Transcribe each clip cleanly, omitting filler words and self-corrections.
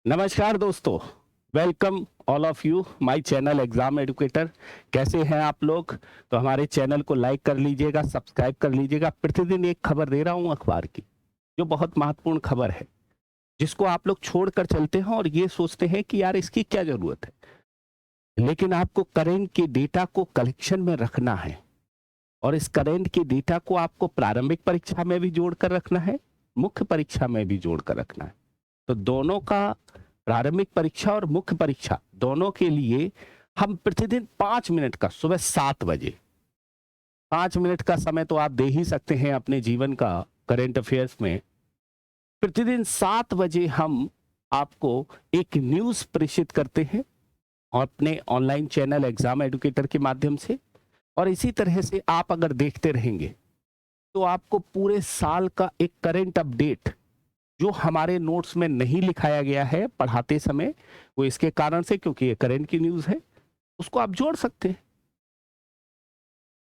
नमस्कार दोस्तों। Welcome all of you my channel exam educator. कैसे हैं आप लोग? तो हमारे चैनल को लाइक कर लीजिएगा, सब्सक्राइब कर लीजिएगा। प्रतिदिन एक खबर दे रहा हूं अखबार की, जो बहुत महत्वपूर्ण खबर है, जिसको आप लोग छोड़कर चलते हैं और ये सोचते हैं कि यार इसकी क्या जरूरत है। लेकिन आपको करंट के डेटा को कलेक्शन में रखना है, और इस करंट के डेटा को आपको प्रारंभिक परीक्षा में भी जोड़कर रखना है, मुख्य परीक्षा में भी जोड़कर रखना है। तो दोनों का, प्रारंभिक परीक्षा और मुख्य परीक्षा दोनों के लिए हम प्रतिदिन 5 मिनट का, सुबह 7 बजे 5 मिनट का समय तो आप दे ही सकते हैं अपने जीवन का करंट अफेयर्स में। प्रतिदिन 7 बजे हम आपको एक न्यूज प्रेषित करते हैं और अपने ऑनलाइन चैनल एग्जाम एडुकेटर के माध्यम से। और इसी तरह से आप अगर देखते रहेंगे तो आपको पूरे साल का एक करंट अपडेट, जो हमारे नोट्स में नहीं लिखाया गया है पढ़ाते समय, वो इसके कारण से क्योंकि ये करंट की न्यूज़ है, उसको आप जोड़ सकते हैं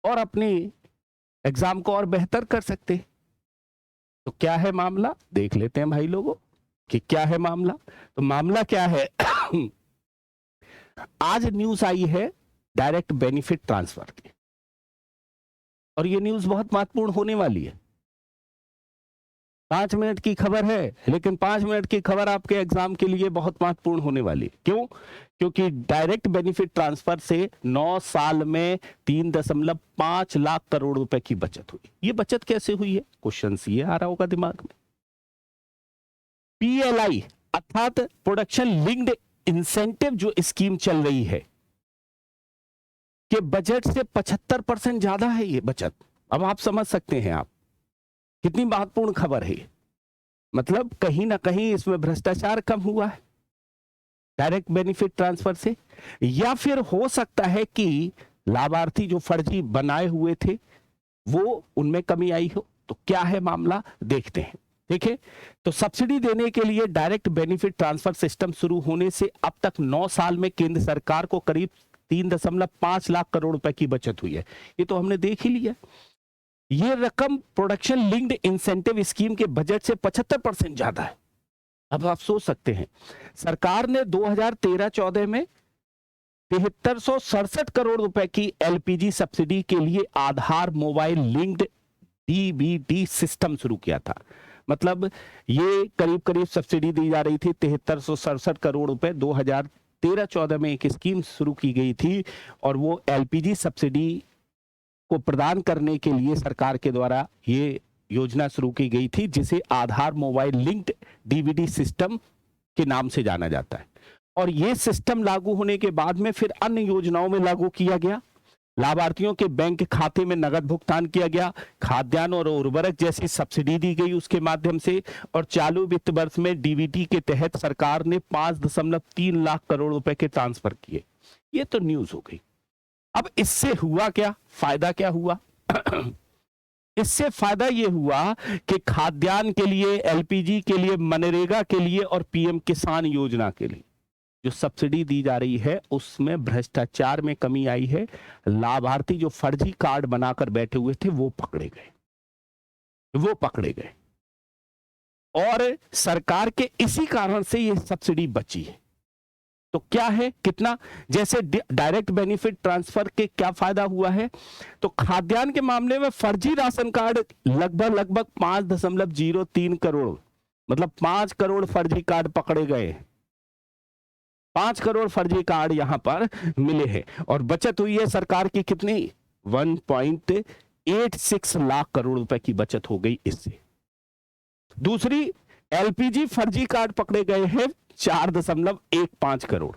और अपने एग्जाम को और बेहतर कर सकते हैं। तो क्या है मामला, देख लेते हैं भाई लोगों कि क्या है मामला। तो मामला क्या है? आज न्यूज़ आई है डायरेक्ट बेनिफिट ट्रांसफर की, और ये न्यूज़ बहुत महत्वपूर्ण होने वाली है। 5 मिनट की खबर है, लेकिन 5 मिनट की खबर आपके एग्जाम के लिए बहुत महत्वपूर्ण होने वाली है। क्यों? क्योंकि डायरेक्ट बेनिफिट ट्रांसफर से 9 साल में 3.5 लाख करोड़ रुपए की बचत हुई। ये बचत कैसे हुई है? क्वेश्चन ये आ रहा होगा दिमाग में। पीएलआई अर्थात प्रोडक्शन लिंक्ड इंसेंटिव जो स्कीम चल रही है, कि बजट से 75% ज्यादा है ये बचत। अब आप समझ सकते हैं आप कितनी महत्वपूर्ण खबर है। मतलब कहीं ना कहीं इसमें भ्रष्टाचार कम हुआ है डायरेक्ट बेनिफिट ट्रांसफर से, या फिर हो सकता है कि लाभार्थी जो फर्जी बनाए हुए थे वो उनमें कमी आई हो। तो क्या है मामला, देखते हैं। देखिए, तो सब्सिडी देने के लिए डायरेक्ट बेनिफिट ट्रांसफर सिस्टम शुरू होने से अब तक 9 साल में केंद्र सरकार को करीब 3.5 लाख करोड़ रुपए की बचत हुई है। ये तो हमने देख ही लिया। ये रकम प्रोडक्शन लिंक्ड इंसेंटिव स्कीम के बजट से 75% ज्यादा है। अब आप सोच सकते हैं, सरकार ने 2013-14 में 7367 करोड़ रुपए की एलपीजी सब्सिडी के लिए आधार मोबाइल लिंक्ड डीबीटी सिस्टम शुरू किया था। मतलब ये करीब करीब सब्सिडी दी जा रही थी 7367 करोड़ रुपए। 2013-14 में एक स्कीम शुरू की गई थी, और वो एलपीजी सब्सिडी को प्रदान करने के लिए सरकार के द्वारा ये योजना शुरू की गई थी, जिसे आधार मोबाइल लिंक्ड डीबीटी सिस्टम के नाम से जाना जाता है। और ये सिस्टम लागू होने के बाद में फिर अन्य योजनाओं में लागू किया गया। लाभार्थियों के बैंक खाते में नगद भुगतान किया गया, खाद्यान्न और उर्वरक जैसी सब्सिडी दी गई उसके माध्यम से। और चालू वित्त वर्ष में डीबीटी के तहत सरकार ने 5.3 लाख करोड़ रुपए के ट्रांसफर किए। ये तो न्यूज हो गई। अब इससे हुआ क्या, फायदा क्या हुआ? इससे फायदा यह हुआ कि खाद्यान्न के लिए, एलपीजी के लिए, मनरेगा के लिए और पीएम किसान योजना के लिए जो सब्सिडी दी जा रही है, उसमें भ्रष्टाचार में कमी आई है। लाभार्थी जो फर्जी कार्ड बनाकर बैठे हुए थे वो पकड़े गए, और सरकार के इसी कारण से ये सब्सिडी बची है। तो क्या है, कितना, जैसे डायरेक्ट बेनिफिट ट्रांसफर के क्या फायदा हुआ है? तो खाद्यान्न के मामले में फर्जी राशन कार्ड लगभग 5.03 करोड़, मतलब 5 करोड़ फर्जी कार्ड पकड़े गए। 5 करोड़ फर्जी कार्ड यहां पर मिले हैं, और बचत हुई है सरकार की कितनी? 1.86 लाख करोड़ रुपए की बचत हो गई इससे। दूसरी, एलपीजी फर्जी कार्ड पकड़े गए हैं 4.15 करोड़।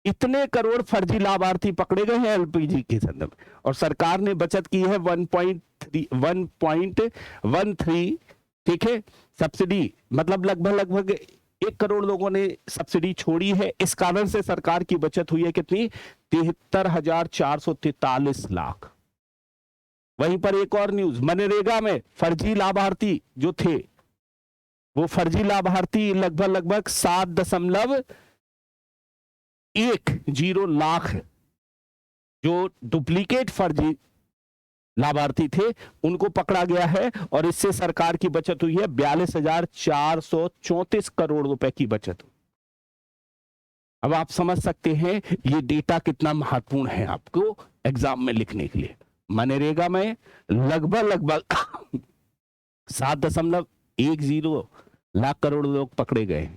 इतने करोड़ फर्जी लाभार्थी पकड़े गए हैं एलपीजी के संदर्भ में, और सरकार ने बचत की है 1.13। ठीक है, सब्सिडी मतलब लगभग 1 करोड़ लोगों ने सब्सिडी छोड़ी है। इस कारण से सरकार की बचत हुई है कितनी? 73,443 लाख। वहीं पर एक और न्यूज, मनरेगा में फर्जी लाभार्थी जो थे, वो फर्जी लाभार्थी लगभग 7.10 लाख जो डुप्लीकेट फर्जी लाभार्थी थे उनको पकड़ा गया है, और इससे सरकार की बचत हुई है 42,434 करोड़ रुपए की बचत। अब आप समझ सकते हैं ये डेटा कितना महत्वपूर्ण है आपको एग्जाम में लिखने के लिए। मनरेगा में लगभग 7.10 लाख करोड़ लोग पकड़े गए,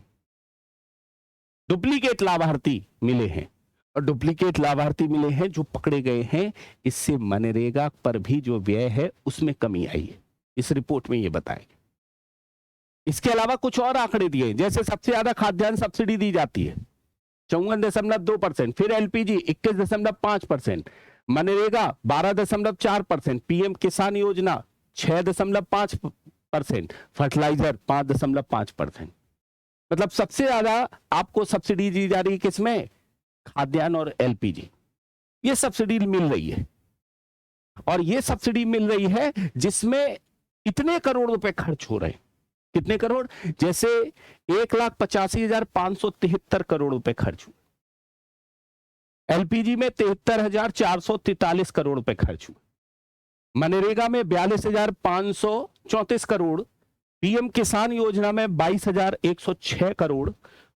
डुप्लीकेट लाभार्थी मिले हैं, और डुप्लीकेट लाभार्थी मिले हैं जो पकड़े गए हैं। इससे मनरेगा पर भी जो व्यय है उसमें कमी आई है, इस रिपोर्ट में ये बताएंगे। इसके अलावा कुछ और आंकड़े दिए, जैसे सबसे ज्यादा खाद्यान्न सब्सिडी दी जाती है 54.2%, फिर एलपीजी 21.5%, मनरेगा 12.4%, पीएम किसान योजना 6.5%, फर्टिलाइजर 5.5%। मतलब सबसे ज्यादा आपको सब्सिडी दी जा रही है किसमें? खाद्यान्न और एलपीजी। ये सब्सिडी मिल रही है, और ये सब्सिडी मिल रही है जिसमें इतने करोड़ रुपए खर्च हो रहे हैं। कितने करोड़? जैसे 1,85,573 करोड़ रुपए खर्च हुए, एलपीजी में 73,443 करोड़ रुपए खर्च हुए, मनरेगा में 42,534 करोड़, पीएम किसान योजना में 22,106 करोड़,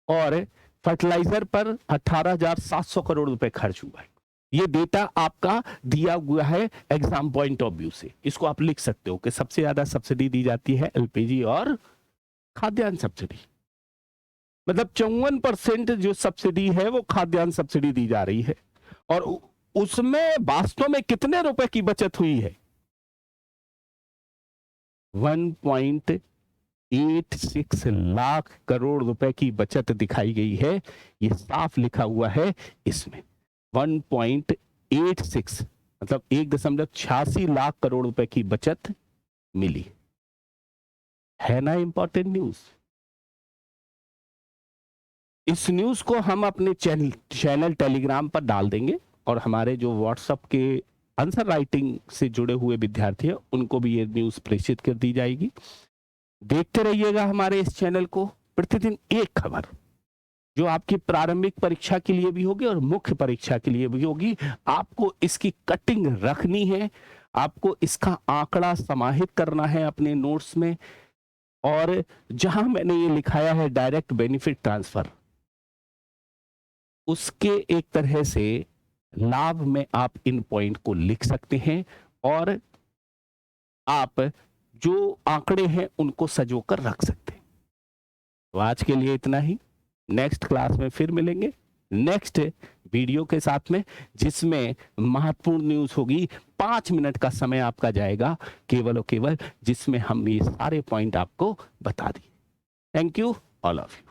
और फर्टिलाइजर पर 18,700 करोड़ रुपए खर्च हुआ है। ये डेटा आपका दिया हुआ है एग्जाम पॉइंट ऑफ व्यू से। इसको आप लिख सकते हो कि सबसे ज्यादा सब्सिडी दी जाती है एलपीजी और खाद्यान्न सब्सिडी। मतलब 54% जो सब्सिडी है वो खाद्यान्न सब्सिडी दी जा रही है, और उसमें वास्तव में कितने रुपए की बचत हुई है? 1.86 लाख करोड़ रुपए की बचत दिखाई गई है। ये साफ लिखा हुआ है इसमें 1.86 मतलब 1.86 लाख करोड़ रुपए की बचत मिली है ना। Important news. इस न्यूज को हम अपने चैनल टेलीग्राम पर डाल देंगे, और हमारे जो व्हाट्सएप के आंसर राइटिंग से जुड़े हुए विद्यार्थी हैं उनको भी ये न्यूज प्रेषित कर दी जाएगी। देखते रहिएगा हमारे इस चैनल को। प्रतिदिन एक खबर जो आपकी प्रारंभिक परीक्षा के लिए भी होगी और मुख्य परीक्षा के लिए भी होगी। आपको इसकी कटिंग रखनी है, आपको इसका आंकड़ा समाहित करना है अपने नोट्स में, और जहां मैंने ये लिखाया है डायरेक्ट बेनिफिट ट्रांसफर, उसके एक तरह से लाभ में आप इन पॉइंट को लिख सकते हैं, और आप जो आंकड़े हैं उनको सजोकर रख सकते हैं। तो आज के लिए इतना ही। नेक्स्ट क्लास में फिर मिलेंगे नेक्स्ट वीडियो के साथ में, जिसमें महत्वपूर्ण न्यूज होगी। 5 मिनट का समय आपका जाएगा केवल और केवल, जिसमें हम ये सारे पॉइंट आपको बता दिए। Thank you all of you.